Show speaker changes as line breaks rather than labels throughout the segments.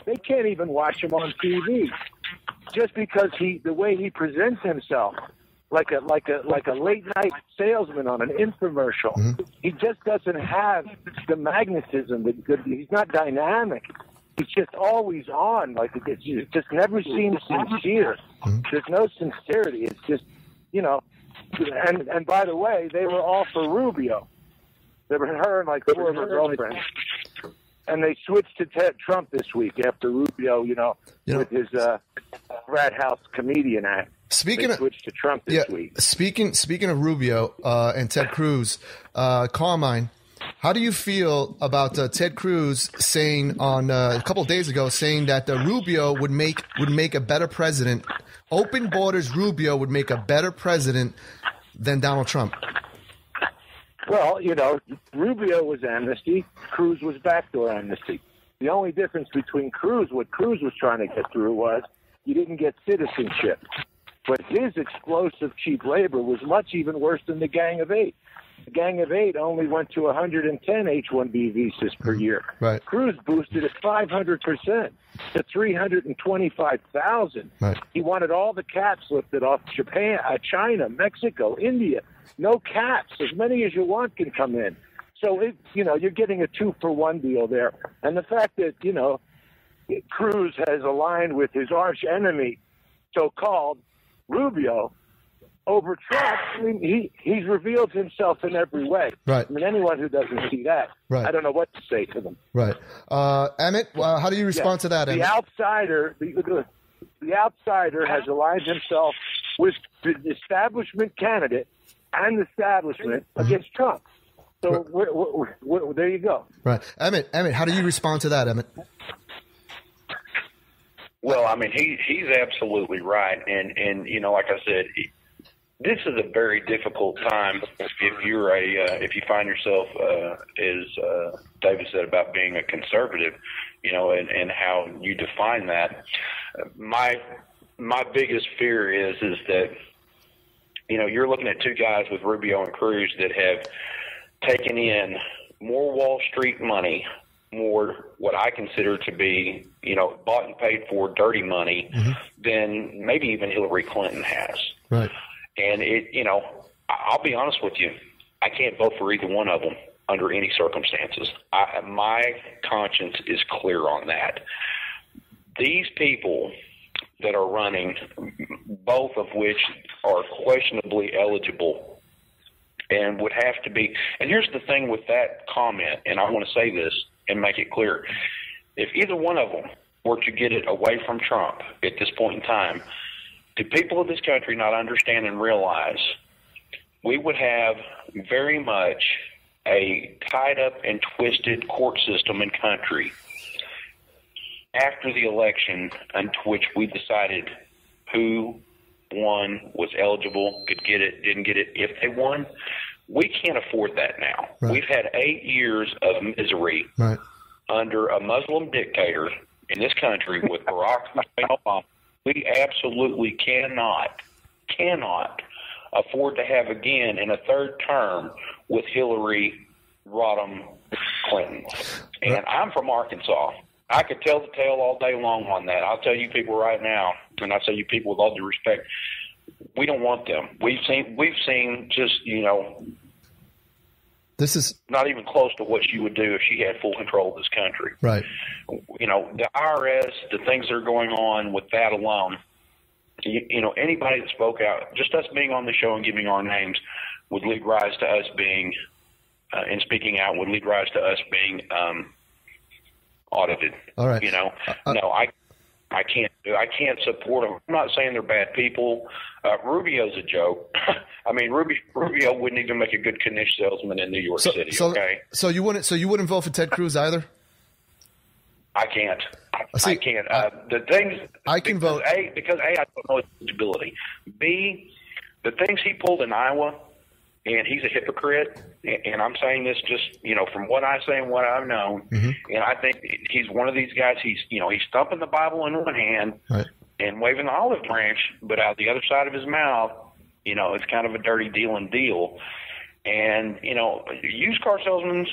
They can't even watch him on TV just because the way he presents himself, like a late night salesman on an infomercial. Mm-hmm. He just doesn't have the magnetism. He's not dynamic. He's just always on. Like it just never seems sincere. Mm-hmm. There's no sincerity. It's just, you know. And by the way, they were all for Rubio. They were her and like four of her girlfriends. And they switched to Trump this week after Rubio, with his frat house comedian act. Switched to Trump this week.
Speaking of Rubio and Ted Cruz, Carmine, how do you feel about Ted Cruz saying on a couple of days ago that Rubio would make a better president? Open borders Rubio would make a better president than Donald Trump.
Well, Rubio was amnesty. Cruz was backdoor amnesty. The only difference between what Cruz was trying to get through was you didn't get citizenship. But his explosive cheap labor was much even worse than the Gang of Eight. The Gang of Eight only went to 110 H-1B visas per year.
Right.
Cruz boosted it 500% to 325,000.
Right.
He wanted all the caps lifted off Japan, China, Mexico, India. No caps. As many as you want can come in. So, you're getting a 2-for-1 deal there. And the fact that, Cruz has aligned with his arch enemy, so-called Rubio, over Trump, I mean, he's revealed himself in every way.
Right.
I mean, anyone who doesn't see that,
right.
I don't know what to say to them.
Right. Emmett, how do you respond to that, Emmett?
The outsider has aligned himself with the establishment candidate and the establishment against Trump. So there you go.
Right. Emmett, how do you respond to that, Emmett?
Well, I mean, he's absolutely right. And like I said, this is a very difficult time if you find yourself, as David said about being a conservative, and how you define that. My biggest fear is that, you're looking at two guys with Rubio and Cruz that have taken in more Wall Street money, more what I consider to be, bought and paid for dirty money than maybe even Hillary Clinton has.
Right.
And I'll be honest with you, I can't vote for either one of them under any circumstances. My conscience is clear on that. These people that are running, both of which are questionably eligible and would have to be, and here's the thing with that comment, and I want to say this and make it clear. If either one of them were to get it away from Trump at this point in time, do people of this country not understand and realize we would have very much a tied up and twisted court system and country after the election into which we decided who won, was eligible, could get it, didn't get it. If they won, we can't afford that now. Right. We've had 8 years of misery under a Muslim dictator in this country with Barack Hussein Obama. We absolutely cannot afford to have again in a third term with Hillary Rodham Clinton. And I'm from Arkansas. I could tell the tale all day long on that. I'll tell you people right now, and I'll tell you people with all due respect, we don't want them. We've seen just,
this is
not even close to what she would do if she had full control of this country.
Right.
The IRS, the things that are going on with that alone, anybody that spoke out, just us being on the show and giving our names would lead rise to us being, and speaking out would lead rise to us being audited.
All right.
No, I can't support them. I'm not saying they're bad people. Rubio's a joke. I mean, Rubio wouldn't even make a good knish salesman in New York City. Okay.
So you wouldn't vote for Ted Cruz either?
I can't.
See,
I can't. The things
I can vote.
Because I don't know his ability. B, the things he pulled in Iowa, and he's a hypocrite. And I'm saying this just from what I say and what I've known. Mm-hmm. And I think he's one of these guys. He's thumping the Bible in one hand and waving the olive branch, but out the other side of his mouth, it's kind of a dirty deal. And used car salesmen,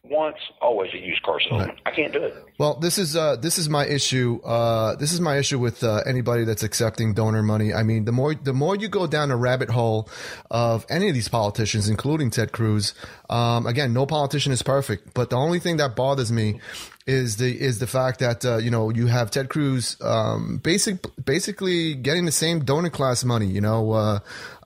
once, always a used car salesman. Right. I can't do it.
Well, this is my issue. This is my issue with anybody that's accepting donor money. I mean, the more you go down a rabbit hole of any of these politicians, including Ted Cruz. Again, no politician is perfect, but the only thing that bothers me is the fact that you have Ted Cruz basically getting the same donor class money,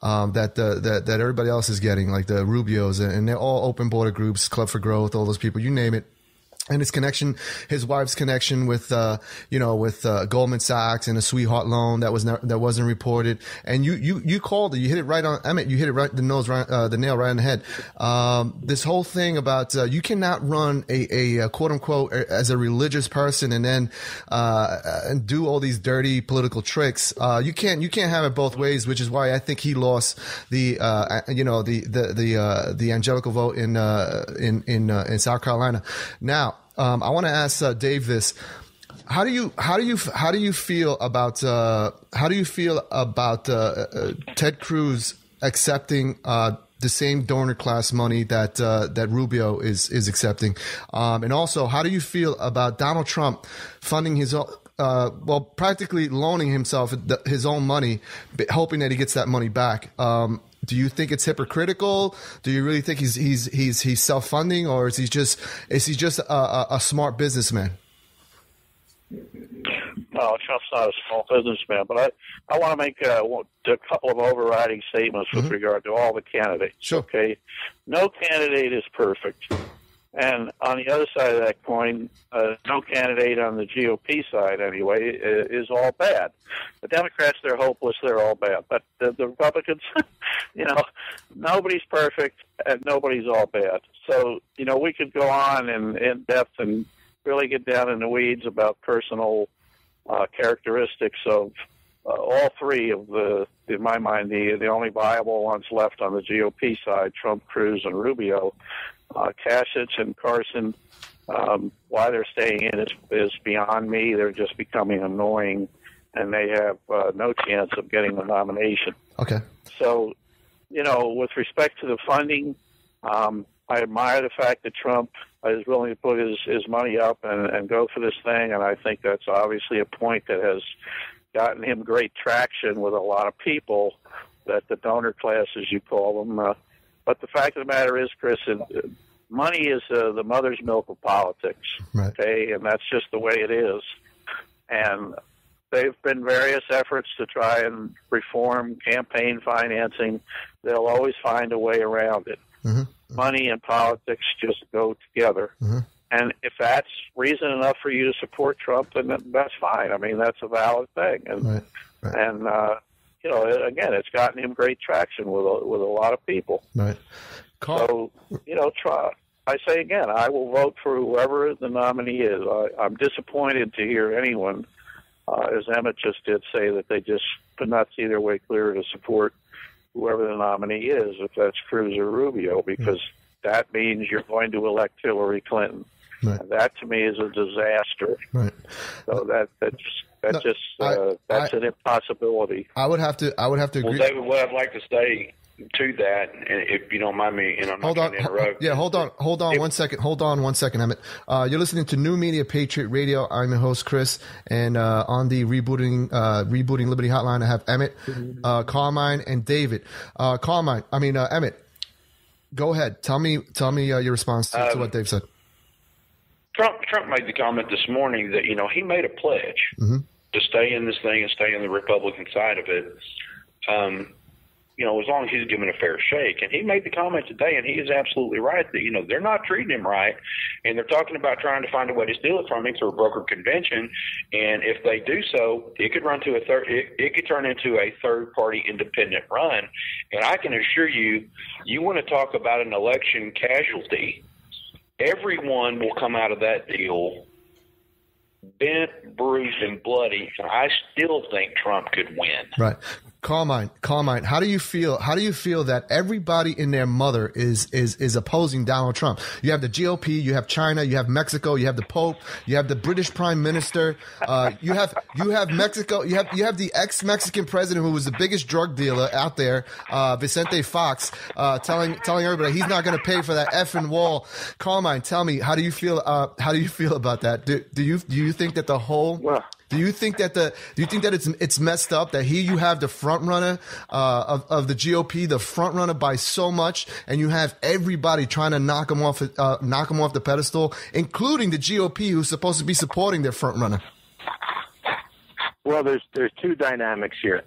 that everybody else is getting, like the Rubios, and they're all open border groups, Club for Growth, all those people, you name it. And his wife's connection with Goldman Sachs and a sweetheart loan that wasn't reported. And you called it. You hit it right on, Emmett. You hit it right the nail right on the head. This whole thing about you cannot run a quote unquote as a religious person and then and do all these dirty political tricks. You can't have it both ways, which is why I think he lost the evangelical vote in South Carolina. Now, I want to ask Dave this: How do you feel about Ted Cruz accepting the same donor class money that Rubio is accepting, and also how do you feel about Donald Trump funding his practically loaning himself his own money, hoping that he gets that money back? Do you think it's hypocritical? Do you really think he's self-funding, or is he just a smart businessman?
No, Trump's not a small businessman, but I want to make a couple of overriding statements with regard to all the candidates.
Sure.
Okay, no candidate is perfect, and on the other side of that coin, no candidate on the GOP side anyway is all bad. The Democrats, they're hopeless; they're all bad. But the Republicans, nobody's perfect and nobody's all bad. So we could go on in depth and really get down in the weeds about personal characteristics of all three of in my mind, the only viable ones left on the GOP side: Trump, Cruz, and Rubio. Kasich and Carson, why they're staying in is beyond me. They're just becoming annoying, and they have no chance of getting the nomination.
Okay.
So, with respect to the funding, I admire the fact that Trump is willing to put his money up and go for this thing, and I think that's obviously a point that has gotten him great traction with a lot of people, that the donor class, as you call them. But the fact of the matter is, Chris, money is the mother's milk of politics,
right.
Okay? And that's just the way it is. And there have been various efforts to try and reform campaign financing. They'll always find a way around it.
Mm-hmm.
Money and politics just go together.
Mm-hmm.
And if that's reason enough for you to support Trump, then that's fine. I mean, that's a valid thing. And,
right. Right.
and again, it's gotten him great traction with a lot of people.
Right.
So, try. I say again, I will vote for whoever the nominee is. I'm disappointed to hear anyone, as Emmett just did, say that they just could not see their way clear to support whoever the nominee is, if that's Cruz or Rubio, because that means you're going to elect Hillary Clinton.
Right.
And that, to me, is a disaster.
Right.
So that's an impossibility.
I would have to agree.
Well, David, what I'd like to say to that, and if you don't mind me, and I'm not going to interrupt.
Hold on 1 second. Hold on 1 second, Emmett. You're listening to New Media Patriot Radio. I'm your host, Chris, and on the Rebooting Liberty Hotline, I have Emmett, Carmine, and David. Emmett, go ahead. Tell me your response to what Dave said.
Trump made the comment this morning that he made a pledge to stay in this thing and stay on the Republican side of it. As long as he's given a fair shake. And he made the comment today, and he is absolutely right that, they're not treating him right. And they're talking about trying to find a way to steal it from him through a broker convention. And if they do so, it could turn into a third-party independent run. And I can assure you, you want to talk about an election casualty, everyone will come out of that deal bent, bruised, and bloody. And I still think Trump could win.
Right. Carmine, how do you feel? How do you feel that everybody and their mother is opposing Donald Trump? You have the GOP, you have China, you have Mexico, you have the Pope, you have the British Prime Minister, you have Mexico, you have the ex-Mexican president who was the biggest drug dealer out there, Vicente Fox, telling everybody he's not going to pay for that effing wall. Carmine, tell me, how do you feel? How do you feel about that? Do you think that the whole Do you think that it's messed up that you have the front runner of the GOP, the front runner by so much, and you have everybody trying to knock him off the pedestal, including the GOP, who's supposed to be supporting their front runner?
Well, there's two dynamics here.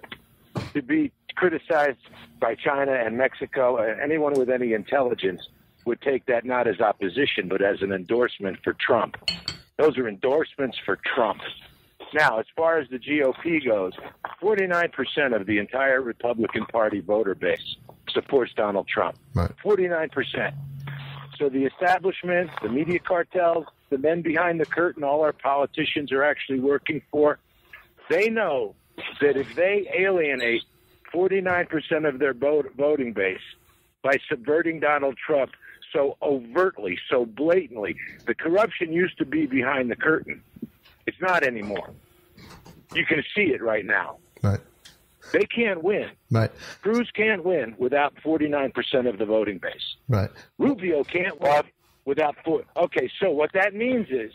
To be criticized by China and Mexico, anyone with any intelligence would take that not as opposition, but as an endorsement for Trump. Those are endorsements for Trump. Now, as far as the GOP goes, 49% of the entire Republican Party voter base supports Donald Trump.
Right.
49%. So the establishment, the media cartels, the men behind the curtain, all our politicians are actually working for, they know that if they alienate 49% of their voting base by subverting Donald Trump so overtly, so blatantly, the corruption used to be behind the curtain. It's not anymore. You can see it right now.
Right.
They can't win.
Right.
Cruz can't win without 49% of the voting base.
Right.
Rubio can't win without 4. Okay, so what that means is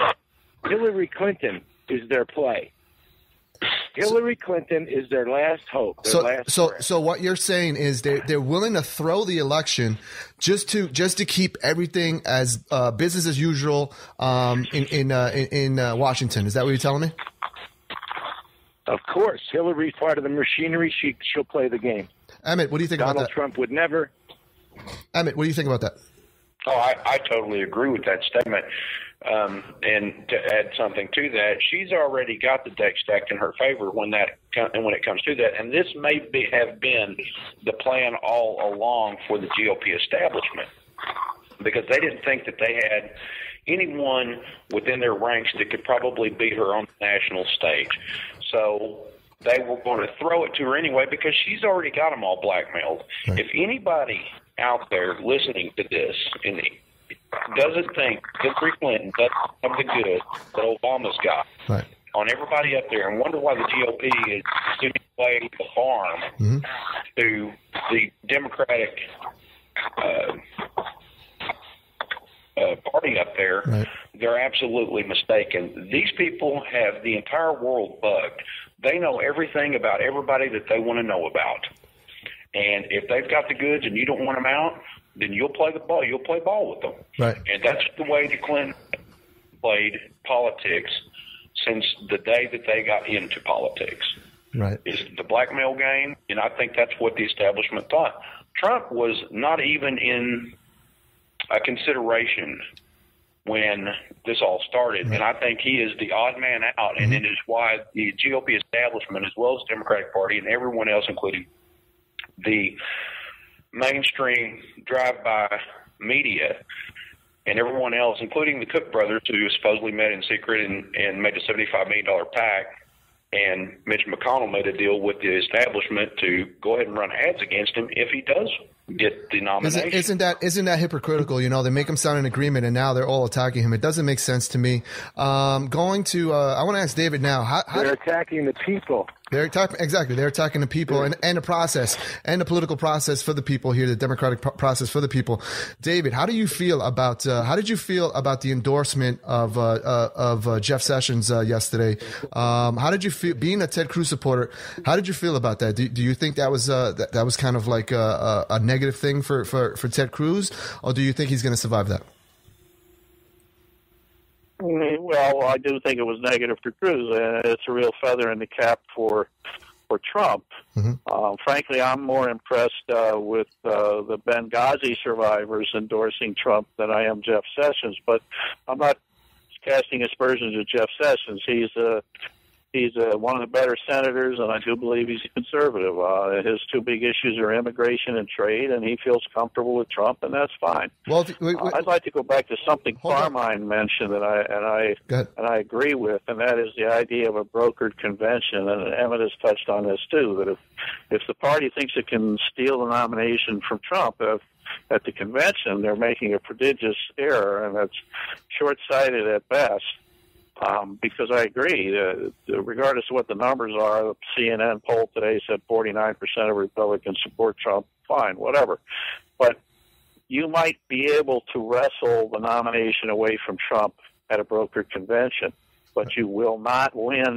Hillary Clinton is their play. Hillary Clinton is their last hope.
So what you're saying is they're willing to throw the election just to keep everything as business as usual in Washington. Is that what you're telling me?
Of course, Hillary's part of the machinery. She'll play the game.
Emmett, what do you think about that?
Donald Trump would never.
Emmett, what do you think about that?
Oh, I totally agree with that statement. And to add something to that, she's already got the deck stacked in her favor when it comes to that. And this may have been the plan all along for the GOP establishment, because they didn't think that they had anyone within their ranks that could probably beat her on the national stage. So they were going to throw it to her anyway because she's already got them all blackmailed. Right. If anybody out there listening to this doesn't think Hillary Clinton doesn't have the good that Obama's got on everybody up there and wonder why the GOP is giving away the farm to the Democratic party up there, they're absolutely mistaken. These people have the entire world bugged. They know everything about everybody that they want to know about. And if they've got the goods and you don't want them out, then you'll play the ball. You'll play ball with them. Right. And that's the way the Clinton played politics since the day that they got into politics. Right. It's the blackmail game, and I think that's what the establishment thought. Trump was not even in a consideration when this all started, and I think he is the odd man out, and it is why the GOP establishment, as well as the Democratic Party and everyone else, including the mainstream drive-by media and everyone else, including the Cook brothers, who supposedly met in secret and made a $75 million pact, and Mitch McConnell made a deal with the establishment to go ahead and run ads against him if he does get the nomination.
Isn't that hypocritical? You know, they make him sign an agreement and now they're all attacking him. It doesn't make sense to me. I want to ask David now. How
they're attacking the people.
They're attacking the people and the process and the political process for the people here, the democratic process for the people. David, how did you feel about the endorsement of Jeff Sessions yesterday? How did you feel being a Ted Cruz supporter? How did you feel about that? Do you think that was kind of like a negative thing for Ted Cruz, or do you think he's going to survive that?
Well, I do think it was negative for Cruz. It's a real feather in the cap for Trump. Frankly, I'm more impressed with the Benghazi survivors endorsing Trump than I am Jeff Sessions. But I'm not casting aspersions at Jeff Sessions. He's He's one of the better senators, and I do believe he's a conservative. His two big issues are immigration and trade, and he feels comfortable with Trump, and that's fine.
Well,
I'd like to go back to something Carmine mentioned that I agree with, and that is the idea of a brokered convention. And Emmett has touched on this too. That if the party thinks it can steal the nomination from Trump at the convention, they're making a prodigious error, and that's short-sighted at best. Because I agree, regardless of what the numbers are, the CNN poll today said 49% of Republicans support Trump. Fine, whatever. But you might be able to wrestle the nomination away from Trump at a brokered convention, but you will not win